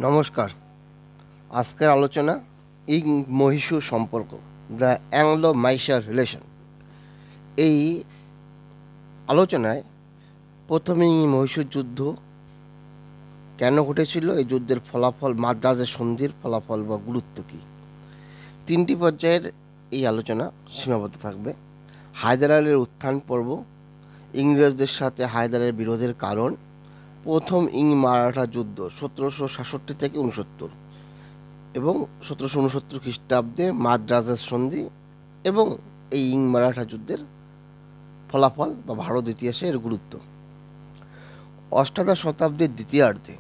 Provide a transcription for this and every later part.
নমস্কার। আজকের আলোচনা ইং মহীশূর সম্পর্ক, দ্য অ্যাংলো মাইশার রিলেশন। এই আলোচনায় প্রথমে ইং মহীশূর যুদ্ধ কেন ঘটেছিল, এই যুদ্ধের ফলাফল, মাদ্রাজের সন্ধির ফলাফল বা গুরুত্ব কী, তিনটি পর্যায়ের এই আলোচনা সীমাবদ্ধ থাকবে। হায়দার আলীর উত্থান পর্ব, ইংরেজদের সাথে হায়দারের বিরোধের কারণ, প্রথম ইং মারাঠা যুদ্ধ 1766 থেকে 69 এবং 1769 খ্রিস্টাব্দে মাদ্রাজের সন্ধি এবং এই ইং মারাঠা যুদ্ধের ফলাফল বা ভারত ইতিহাসে এর গুরুত্ব। অষ্টাদশ শতাব্দীর দ্বিতীয়ার্ধে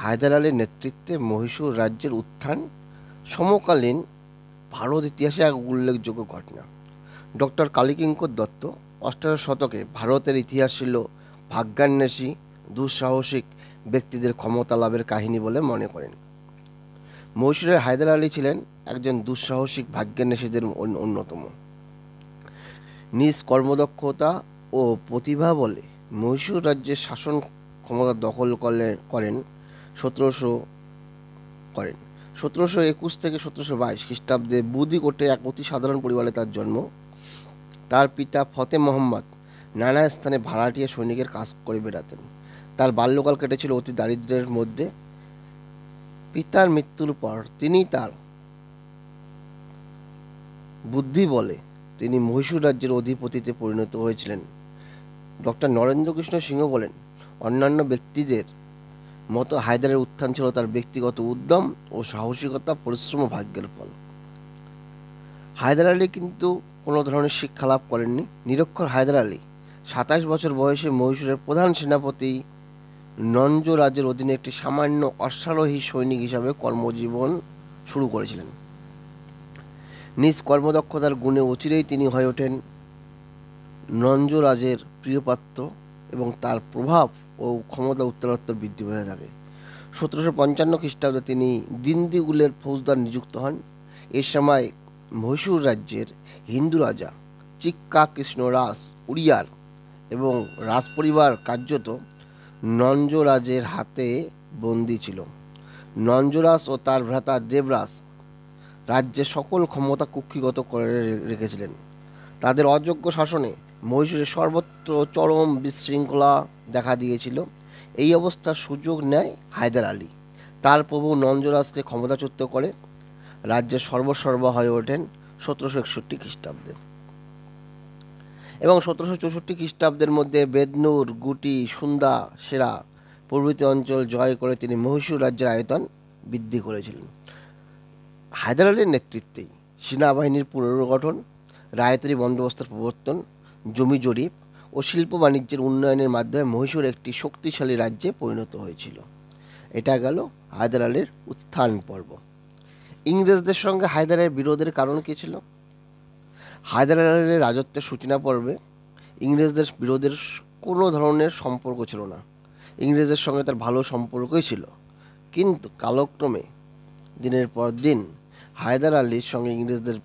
হায়দার আলীর নেতৃত্বে মহীশূর রাজ্যের উত্থান সমকালীন ভারত ইতিহাসে এক উল্লেখযোগ্য ঘটনা। ডক্টর কালীকিঙ্কর দত্ত অষ্টাদশ শতকে ভারতের ইতিহাস ছিল ভাগ্যান্বেষী দুঃসাহসিক ব্যক্তিদের ক্ষমতা লাভের কাহিনী বলে মনে করেন। মহীশূরের হায়দার আলী ছিলেন একজন দুঃসাহসিক ভাগ্যান্বেষীদের অন্যতম। নিজ কর্মদক্ষতা ও প্রতিভা বলে মহীশূর রাজ্যের শাসন ক্ষমতা দখল করেন 1721 থেকে 1722 খ্রিস্টাব্দে বুদিকোটে এক অতি সাধারণ পরিবারে তার জন্ম। তার পিতা ফতে মোহাম্মদ নানা স্থানে ভাড়াটিয়া সৈনিকের কাজ করে বেড়াতেন। তার বাল্যকাল কেটেছিল অতি দারিদ্র্যের মধ্যে। পিতার মৃত্যুর পর তিনি তার বুদ্ধি বলে তিনি মহীশূর রাজ্যের অধিপতিতে পরিণত হয়েছিলেন। ডক্টর নরেন্দ্রকৃষ্ণ সিংহ বলেন, অন্যান্য ব্যক্তিদের মতো হায়দারের উত্থান ছিল তার ব্যক্তিগত উদ্যম ও সাহসিকতা, পরিশ্রম ও ভাগ্যের ফল। হায়দার আলী কিন্তু কোনো ধরনের শিক্ষা লাভ করেননি। নিরক্ষর হায়দার আলী 27 বছর বয়সে মহীশূরের প্রধান সেনাপতি নঞ্জরাজের অধীনে একটি সামান্য অশ্বারোহী সৈনিক হিসাবে কর্মজীবন শুরু করেছিলেন। নিজ কর্মদক্ষতার গুণে অচিরেই তিনি হয়ে ওঠেন নঞ্জরাজের প্রিয়পাত্র এবং তার প্রভাব ও ক্ষমতা উত্তরোত্তর বৃদ্ধি পেতে থাকে। 1755 খ্রিস্টাব্দে তিনি দিন্দিগুলের ফৌজদার নিযুক্ত হন। এ সময় মহীশূর রাজ্যের হিন্দু রাজা চিক্কা কৃষ্ণরাজ উড়িয়ার এবং রাজপরিবার কার্যত নঞ্জরাজের হাতে বন্দী ছিল। নঞ্জরাজ ও তার ভ্রাতা দেবরাজ রাজ্যের সকল ক্ষমতা কুক্ষিগত করে রেখেছিলেন। তাদের অযোগ্য শাসনে মহীশূরের সর্বত্র চরম বিশৃঙ্খলা দেখা দিয়েছিল। এই অবস্থার সুযোগ নেয় হায়দার আলী। তার প্রভু নঞ্জরাজকে ক্ষমতাচ্যুত করে রাজ্যের সর্বসর্বা হয়ে ওঠেন 1761 খ্রিস্টাব্দে এবং 1764 খ্রিস্টাব্দের মধ্যে বেদনুর, গুটি, সুন্দা, সেরা প্রভৃতি অঞ্চল জয় করে তিনি মহীশূর রাজ্যের আয়তন বৃদ্ধি করেছিলেন। হায়দার আলীর নেতৃত্বেই সেনাবাহিনীর পুনর্গঠন, রায়তরি বন্দোবস্তের প্রবর্তন, জমি জরিপ ও শিল্প বাণিজ্যের উন্নয়নের মাধ্যমে মহীশূর একটি শক্তিশালী রাজ্যে পরিণত হয়েছিল। এটা গেল হায়দার আলীর উত্থান পর্ব। ইংরেজদের সঙ্গে হায়দারের বিরোধের কারণ কী ছিল? হায়দার আলীর রাজত্বের সূচনা পর্বে ইংরেজদের বিরোধের কোনো ধরনের সম্পর্ক ছিল না। ইংরেজদের সঙ্গে তার ভালো সম্পর্কই ছিল, কিন্তু কালক্রমে দিনের পর দিন হায়দার আলীর সঙ্গে ইংরেজদের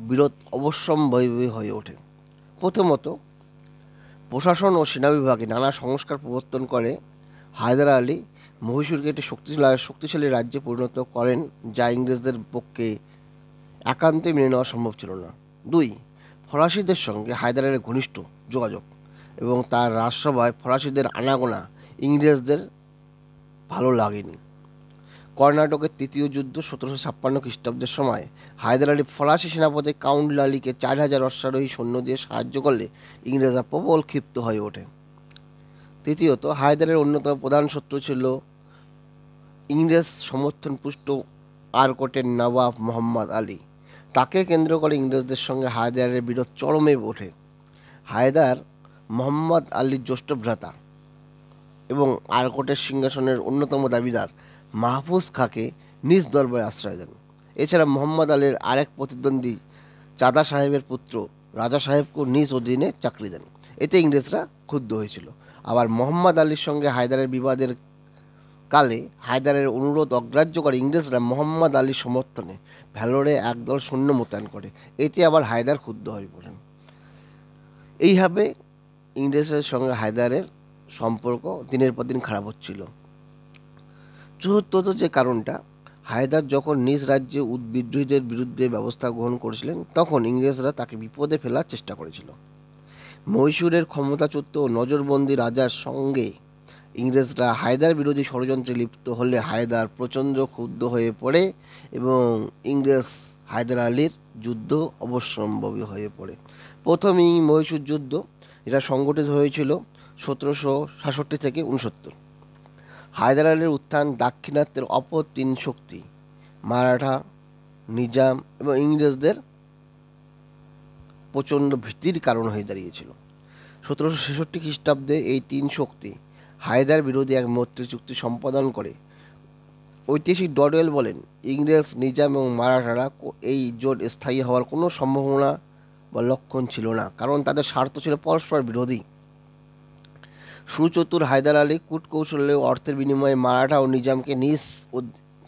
বিরোধ অবশ্যম্ভাবী হয়ে ওঠে। প্রথমত, প্রশাসন ও সেনা বিভাগে নানা সংস্কার প্রবর্তন করে হায়দার আলী মহীশূরকে একটি শক্তিশালী রাজ্যে পরিণত করেন, যা ইংরেজদের পক্ষে একান্তই মেনে নেওয়া সম্ভব ছিল না। 2, ফরাসিদের সঙ্গে হায়দার আলীর ঘনিষ্ঠ যোগাযোগ এবং তার রাজসভায় ফরাসিদের আনাগোনা ইংরেজদের ভালো লাগেনি। কর্ণাটকের তৃতীয় যুদ্ধ 1756 খ্রিস্টাব্দের সময় হায়দার আলী ফরাসি সেনাপতি কাউন্ট লালিকে 4000 অশ্বারোহী সৈন্য দিয়ে সাহায্য করলে ইংরেজরা প্রবল ক্ষিপ্ত হয়ে ওঠে। তৃতীয়ত, হায়দারের অন্যতম প্রধান শত্রু ছিল ইংরেজ সমর্থনপুষ্ট আরকোটের নবাব মোহাম্মদ আলী। তাকে কেন্দ্র করে ইংরেজদের সঙ্গে হায়দারের বিরোধ চরমে ওঠে। হায়দার মোহাম্মদ আলীর জ্যেষ্ঠ ভ্রাতা এবং আরকোটের সিংহাসনের অন্যতম দাবিদার মাহফুজ খাঁকে নিজ দরবারে আশ্রয় দেন। এছাড়া মোহাম্মদ আলীর আরেক প্রতিদ্বন্দ্বী চাঁদা সাহেবের পুত্র রাজা সাহেবকেও নিজ অধীনে চাকরি দেন। এতে ইংরেজরা ক্ষুব্ধ হয়েছিল। আবার মোহাম্মদ আলীর সঙ্গে হায়দারের বিবাদের কালে হায়দারের অনুরোধ অগ্রাহ্য করে ইংরেজরা মোহাম্মদ আলীর সমর্থনে ভেলোরে একদল সৈন্য মোতায়েন করে। এতে আবার হায়দার ক্ষুব্ধ হয়ে পড়েন। এইভাবে ইংরেজদের সঙ্গে হায়দারের সম্পর্ক দিনের পর দিন খারাপ হচ্ছিল। চতুর্থত যে কারণটা, হায়দার যখন নিজ রাজ্যে বিদ্রোহীদের বিরুদ্ধে ব্যবস্থা গ্রহণ করেছিলেন তখন ইংরেজরা তাকে বিপদে ফেলার চেষ্টা করেছিল। মহীশূরের ক্ষমতাচ্যুত ও নজরবন্দি রাজার সঙ্গে ইংরেজরা হায়দার বিরোধী ষড়যন্ত্রে লিপ্ত হলে হায়দার প্রচণ্ড ক্ষুব্ধ হয়ে পড়ে এবং ইংরেজ হায়দার আলীর যুদ্ধ অবশ্যম্ভাবী হয়ে পড়ে। প্রথম মহীশূর যুদ্ধ, এটা সংগঠিত হয়েছিল 1766 থেকে 69। হায়দার আলীর উত্থান দাক্ষিণাত্যের অপর তিন শক্তি মারাঠা, নিজাম এবং ইংরেজদের প্রচণ্ড ভীতির কারণ হয়ে দাঁড়িয়েছিল। 1766 খ্রিস্টাব্দে এই তিন শক্তি হায়দার বিরোধী এক মৈত্রী চুক্তি সম্পাদন করে। ঐতিহাসিক ডডওয়েল বলেন, ইংরেজ, নিজাম এবং মারাঠারা এই জোট স্থায়ী হওয়ার কোনো সম্ভাবনা বা লক্ষণ ছিল না, কারণ তাদের স্বার্থ ছিল পরস্পর বিরোধী। সুচতুর হায়দার আলী কূটকৌশলে ও অর্থের বিনিময়ে মারাঠা ও নিজামকে নিজ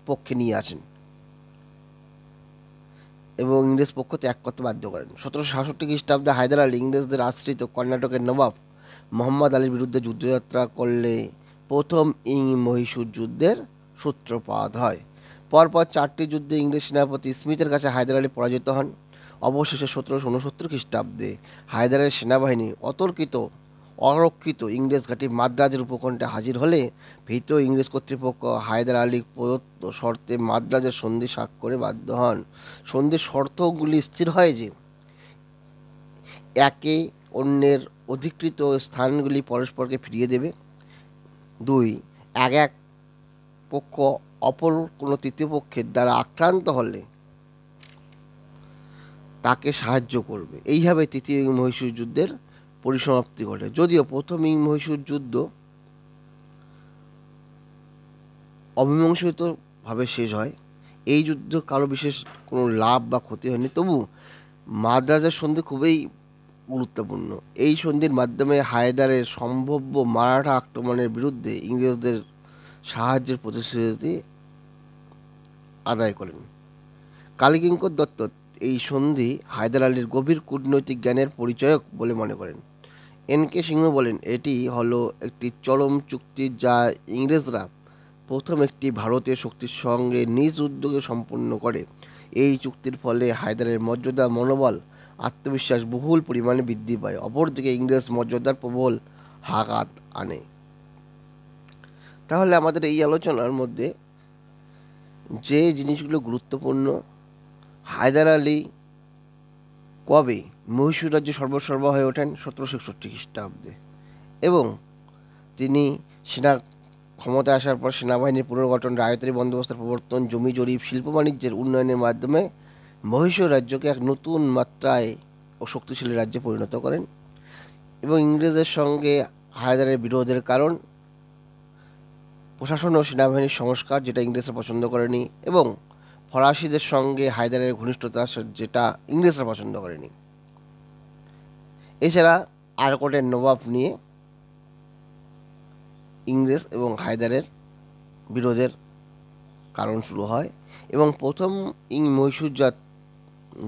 পক্ষে নিয়ে আসেন এবং ইংরেজ পক্ষ ত্যাগ করতে বাধ্য করেন। 1766 খ্রিস্টাব্দে হায়দার আলী ইংরেজদের আশ্রিত কর্ণাটকের নবাব মোহাম্মদ আলীর বিরুদ্ধে যুদ্ধযাত্রা করলে প্রথম মহীশূর যুদ্ধের সূত্রপাত হয়। পরপর 4টি যুদ্ধে ইংরেজ সেনাপতি স্মিথের কাছে হায়দার আলী পরাজিত হন। অবশেষে 1769 খ্রিস্টাব্দে হায়দারের সেনাবাহিনী অরক্ষিত ইংরেজ ঘাঁটি মাদ্রাজের উপকণ্ঠে হাজির হলে ভীত ইংরেজ কর্তৃপক্ষ হায়দার আলী প্রদত্ত শর্তে মাদ্রাজের সন্ধি স্বাক্ষরে বাধ্য হন। সন্ধির শর্তগুলি স্থির হয় যে, একে অন্যের অধিকৃত স্থানগুলি পরস্পরকে ফিরিয়ে দেবে, 2, এক পক্ষ অপর কোনো তৃতীয় পক্ষের দ্বারা আক্রান্ত হলে তাকে সাহায্য করবে। এইভাবে তৃতীয় মহীশূর যুদ্ধের পরিসমাপ্তি ঘটে। যদিও প্রথম মহীশূর যুদ্ধ অমীমাংসিতভাবে শেষ হয়, এই যুদ্ধ কারো বিশেষ কোনো লাভ বা ক্ষতি হয়নি, তবু মাদ্রাজের সন্ধি খুবই গুরুত্বপূর্ণ। এই সন্ধির মাধ্যমে হায়দারের সম্ভাব্য মারাঠা আক্রমণের বিরুদ্ধে ইংরেজদের সাহায্যের প্রতিশ্রুতি আদায় করেন। কালীকিঙ্কর দত্ত এই সন্ধি হায়দার আলীর গভীর কূটনৈতিক জ্ঞানের পরিচয়ক বলে মনে করেন। এন.কে. সিংহ বলেন, এটি হলো একটি চরম চুক্তি যা ইংরেজরা প্রথম একটি ভারতীয় শক্তির সঙ্গে নিজ উদ্যোগে সম্পন্ন করে। এই চুক্তির ফলে হায়দারের মর্যাদা, মনোবল, আত্মবিশ্বাস বহুল পরিমাণে বৃদ্ধি পায়। অপরদিকে ইংরেজ মর্যাদার প্রবল আঘাত আনে। তাহলে আমাদের এই আলোচনার মধ্যে যে জিনিসগুলো গুরুত্বপূর্ণ, হায়দার আলী কবে মহীশূর রাজ্য সর্বসর্বা হয়ে ওঠেন? 1766 খ্রিস্টাব্দে। এবং তিনি ক্ষমতায় আসার পর সেনাবাহিনীর পুনর্গঠন, রায়তারি বন্দোবস্তের প্রবর্তন, জমি জরিপ, শিল্প বাণিজ্যের উন্নয়নের মাধ্যমে মহীশূর রাজ্যকে এক নতুন মাত্রায় ও শক্তিশালী রাজ্যে পরিণত করেন। এবং ইংরেজদের সঙ্গে হায়দারের বিরোধের কারণ প্রশাসন ও সেনাবাহিনীর সংস্কার, যেটা ইংরেজরা পছন্দ করেনি, এবং ফরাসিদের সঙ্গে হায়দারের ঘনিষ্ঠতা, যেটা ইংরেজরা পছন্দ করেনি। এছাড়া আরকোটের নবাব নিয়ে ইংরেজ এবং হায়দারের বিরোধের কারণ শুরু হয়। এবং প্রথম মহীশূর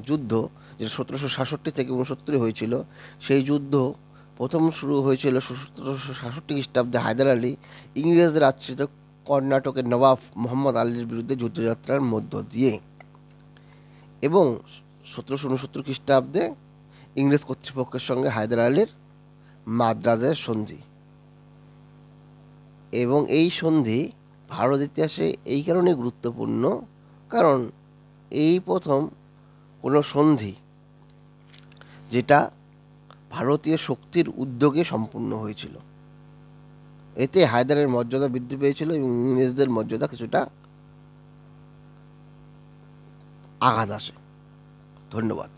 যুদ্ধ, যেটা 1766 থেকে 69 হয়েছিল, সেই যুদ্ধ প্রথম শুরু হয়েছিল 1766 খ্রিস্টাব্দে হায়দার আলী ইংরেজদের আশ্রিত কর্ণাটকের নবাব মোহাম্মদ আলীর বিরুদ্ধে যুদ্ধযাত্রার মধ্য দিয়ে। এবং 1769 খ্রিস্টাব্দে ইংরেজ কর্তৃপক্ষের সঙ্গে হায়দার আলীর মাদ্রাজের সন্ধি। এবং এই সন্ধি ভারত ইতিহাসে এই কারণে গুরুত্বপূর্ণ, কারণ এই প্রথম কোনো সন্ধি যেটা ভারতীয় শক্তির উদ্যোগে সম্পূর্ণ হয়েছিল। এতে হায়দারের মর্যাদা বৃদ্ধি পেয়েছিল এবং ইংরেজদের মর্যাদা কিছুটা আঘাত আসে। ধন্যবাদ।